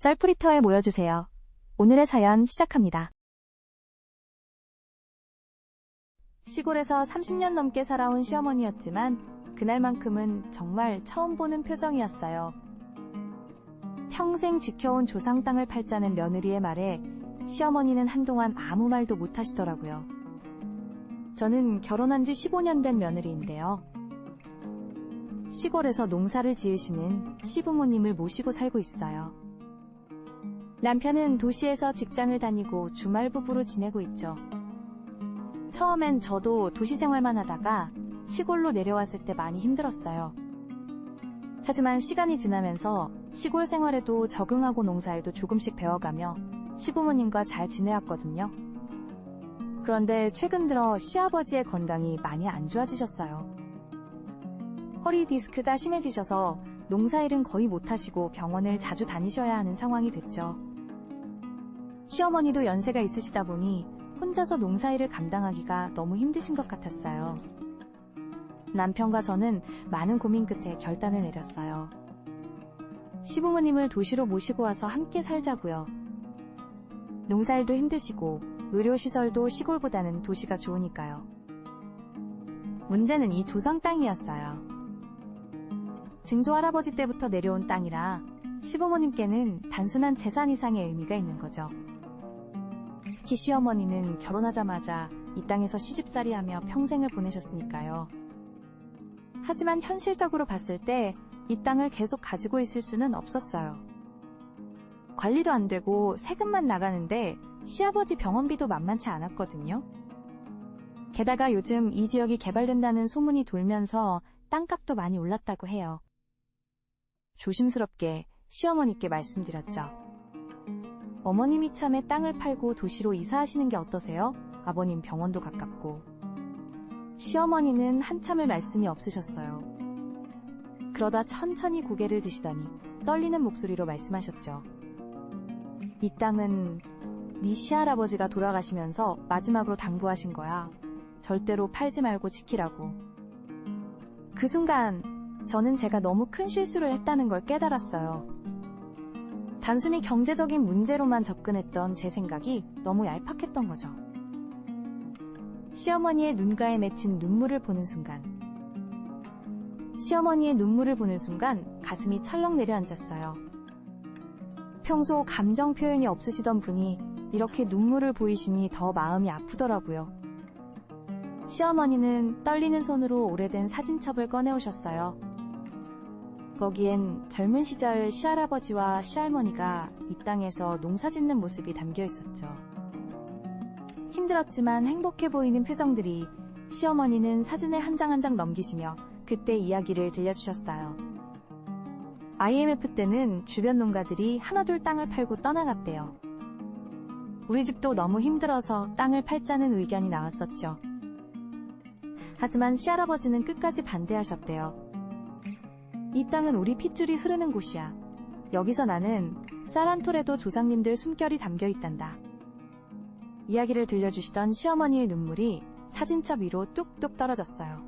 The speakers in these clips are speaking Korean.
썰풀이터에 모여주세요. 오늘의 사연 시작합니다. 시골에서 30년 넘게 살아온 시어머니였지만 그날만큼은 정말 처음 보는 표정이었어요. 평생 지켜온 조상 땅을 팔자는 며느리의 말에 시어머니는 한동안 아무 말도 못 하시더라고요. 저는 결혼한 지 15년 된 며느리인데요. 시골에서 농사를 지으시는 시부모님을 모시고 살고 있어요. 남편은 도시에서 직장을 다니고 주말 부부로 지내고 있죠. 처음엔 저도 도시 생활만 하다가 시골로 내려왔을 때 많이 힘들었어요. 하지만 시간이 지나면서 시골 생활에도 적응하고 농사일도 조금씩 배워가며 시부모님과 잘 지내왔거든요. 그런데 최근 들어 시아버지의 건강이 많이 안 좋아지셨어요. 허리 디스크가 심해지셔서 농사일은 거의 못하시고 병원을 자주 다니셔야 하는 상황이 됐죠. 시어머니도 연세가 있으시다 보니 혼자서 농사일을 감당하기가 너무 힘드신 것 같았어요. 남편과 저는 많은 고민 끝에 결단을 내렸어요. 시부모님을 도시로 모시고 와서 함께 살자고요. 농사일도 힘드시고 의료시설도 시골보다는 도시가 좋으니까요. 문제는 이 조상 땅이었어요. 증조할아버지 때부터 내려온 땅이라 시부모님께는 단순한 재산 이상의 의미가 있는 거죠. 특히 시어머니는 결혼하자마자 이 땅에서 시집살이하며 평생을 보내셨으니까요. 하지만 현실적으로 봤을 때 이 땅을 계속 가지고 있을 수는 없었어요. 관리도 안 되고 세금만 나가는데 시아버지 병원비도 만만치 않았거든요. 게다가 요즘 이 지역이 개발된다는 소문이 돌면서 땅값도 많이 올랐다고 해요. 조심스럽게 시어머니께 말씀드렸죠. 어머님이 참에 땅을 팔고 도시로 이사하시는 게 어떠세요? 아버님 병원도 가깝고. 시어머니는 한참을 말씀이 없으셨어요. 그러다 천천히 고개를 드시더니 떨리는 목소리로 말씀하셨죠. 이 땅은 네 시할아버지가 돌아가시면서 마지막으로 당부하신 거야. 절대로 팔지 말고 지키라고. 그 순간 저는 제가 너무 큰 실수를 했다는 걸 깨달았어요. 단순히 경제적인 문제로만 접근했던 제 생각이 너무 얄팍했던 거죠. 시어머니의 눈가에 맺힌 눈물을 보는 순간 가슴이 철렁 내려앉았어요. 평소 감정 표현이 없으시던 분이 이렇게 눈물을 보이시니 더 마음이 아프더라고요. 시어머니는 떨리는 손으로 오래된 사진첩을 꺼내오셨어요. 거기엔 젊은 시절 시할아버지와 시할머니가 이 땅에서 농사 짓는 모습이 담겨 있었죠. 힘들었지만 행복해 보이는 표정들이 시어머니는 사진을 한 장 한 장 넘기시며 그때 이야기를 들려주셨어요. IMF 때는 주변 농가들이 하나둘 땅을 팔고 떠나갔대요. 우리 집도 너무 힘들어서 땅을 팔자는 의견이 나왔었죠. 하지만 시할아버지는 끝까지 반대하셨대요. 이 땅은 우리 핏줄이 흐르는 곳이야. 여기서 나는 쌀 한 톨에도 조상님들 숨결이 담겨 있단다. 이야기를 들려주시던 시어머니의 눈물이 사진첩 위로 뚝뚝 떨어졌어요.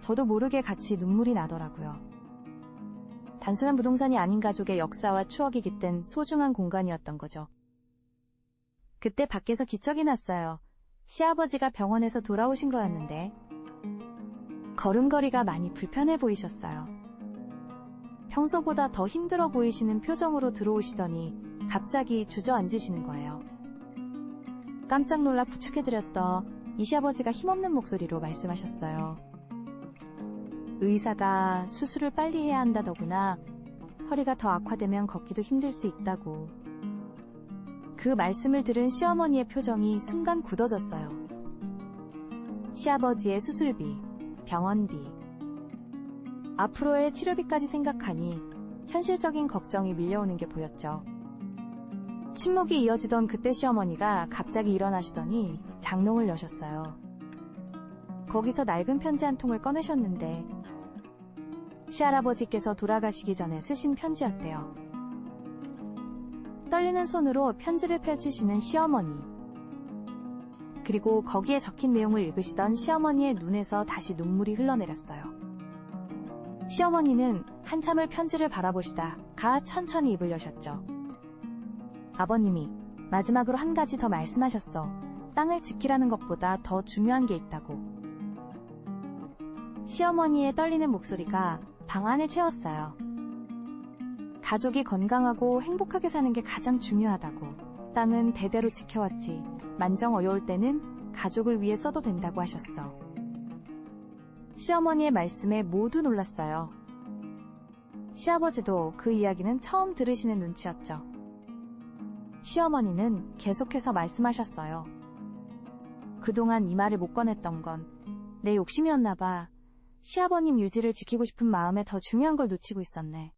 저도 모르게 같이 눈물이 나더라고요. 단순한 부동산이 아닌 가족의 역사와 추억이 깃든 소중한 공간이었던 거죠. 그때 밖에서 기척이 났어요. 시아버지가 병원에서 돌아오신 거였는데 걸음걸이가 많이 불편해 보이셨어요. 평소보다 더 힘들어 보이시는 표정으로 들어오시더니 갑자기 주저앉으시는 거예요. 깜짝 놀라 부축해드렸던 이 시아버지가 힘없는 목소리로 말씀하셨어요. 의사가 수술을 빨리 해야 한다더구나. 허리가 더 악화되면 걷기도 힘들 수 있다고. 그 말씀을 들은 시어머니의 표정이 순간 굳어졌어요. 시아버지의 수술비, 병원비, 앞으로의 치료비까지 생각하니 현실적인 걱정이 밀려오는 게 보였죠. 침묵이 이어지던 그때 시어머니가 갑자기 일어나시더니 장롱을 여셨어요. 거기서 낡은 편지 한 통을 꺼내셨는데 시할아버지께서 돌아가시기 전에 쓰신 편지였대요. 떨리는 손으로 편지를 펼치시는 시어머니. 그리고 거기에 적힌 내용을 읽으시던 시어머니의 눈에서 다시 눈물이 흘러내렸어요. 시어머니는 한참을 편지를 바라보시다 가 천천히 입을 여셨죠. 아버님이 마지막으로 한 가지 더 말씀하셨어. 땅을 지키라는 것보다 더 중요한 게 있다고. 시어머니의 떨리는 목소리가 방 안을 채웠어요. 가족이 건강하고 행복하게 사는 게 가장 중요하다고. 땅은 대대로 지켜왔지. 만정 어려울 때는 가족을 위해 써도 된다고 하셨어. 시어머니의 말씀에 모두 놀랐어요. 시아버지도 그 이야기는 처음 들으시는 눈치였죠. 시어머니는 계속해서 말씀하셨어요. 그동안 이 말을 못 꺼냈던 건 내 욕심이었나 봐. 시아버님 유지를 지키고 싶은 마음에 더 중요한 걸 놓치고 있었네.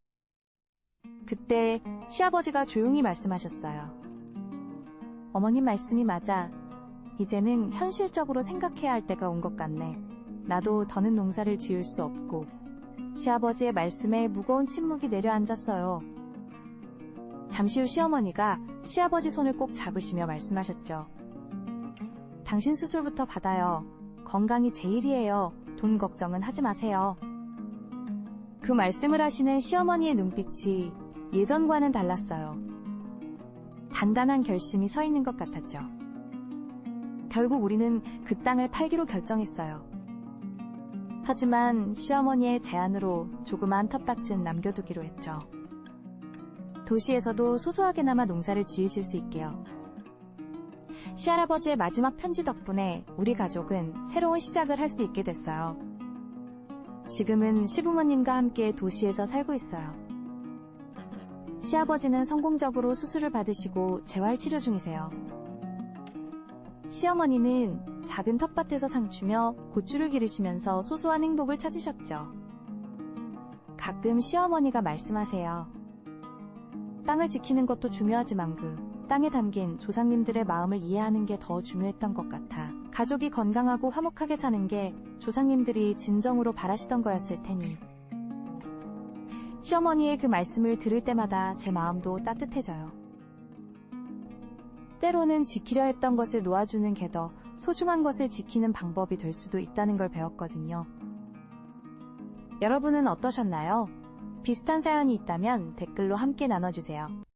그때 시아버지가 조용히 말씀하셨어요. 어머님 말씀이 맞아. 이제는 현실적으로 생각해야 할 때가 온 것 같네. 나도 더는 농사를 지을 수 없고. 시아버지의 말씀에 무거운 침묵이 내려앉았어요. 잠시 후 시어머니가 시아버지 손을 꼭 잡으시며 말씀하셨죠. 당신 수술부터 받아요. 건강이 제일이에요. 돈 걱정은 하지 마세요. 그 말씀을 하시는 시어머니의 눈빛이 예전과는 달랐어요. 단단한 결심이 서 있는 것 같았죠. 결국 우리는 그 땅을 팔기로 결정했어요. 하지만 시어머니의 제안으로 조그만 텃밭은 남겨두기로 했죠. 도시에서도 소소하게나마 농사를 지으실 수 있게요. 시할아버지의 마지막 편지 덕분에 우리 가족은 새로운 시작을 할 수 있게 됐어요. 지금은 시부모님과 함께 도시에서 살고 있어요. 시아버지는 성공적으로 수술을 받으시고 재활치료 중이세요. 시어머니는 작은 텃밭에서 상추며 고추를 기르시면서 소소한 행복을 찾으셨죠. 가끔 시어머니가 말씀하세요. 땅을 지키는 것도 중요하지만 그 땅에 담긴 조상님들의 마음을 이해하는 게 더 중요했던 것 같아. 가족이 건강하고 화목하게 사는 게 조상님들이 진정으로 바라시던 거였을 테니. 시어머니의 그 말씀을 들을 때마다 제 마음도 따뜻해져요. 때로는 지키려 했던 것을 놓아주는 게 더 소중한 것을 지키는 방법이 될 수도 있다는 걸 배웠거든요. 여러분은 어떠셨나요? 비슷한 사연이 있다면 댓글로 함께 나눠주세요.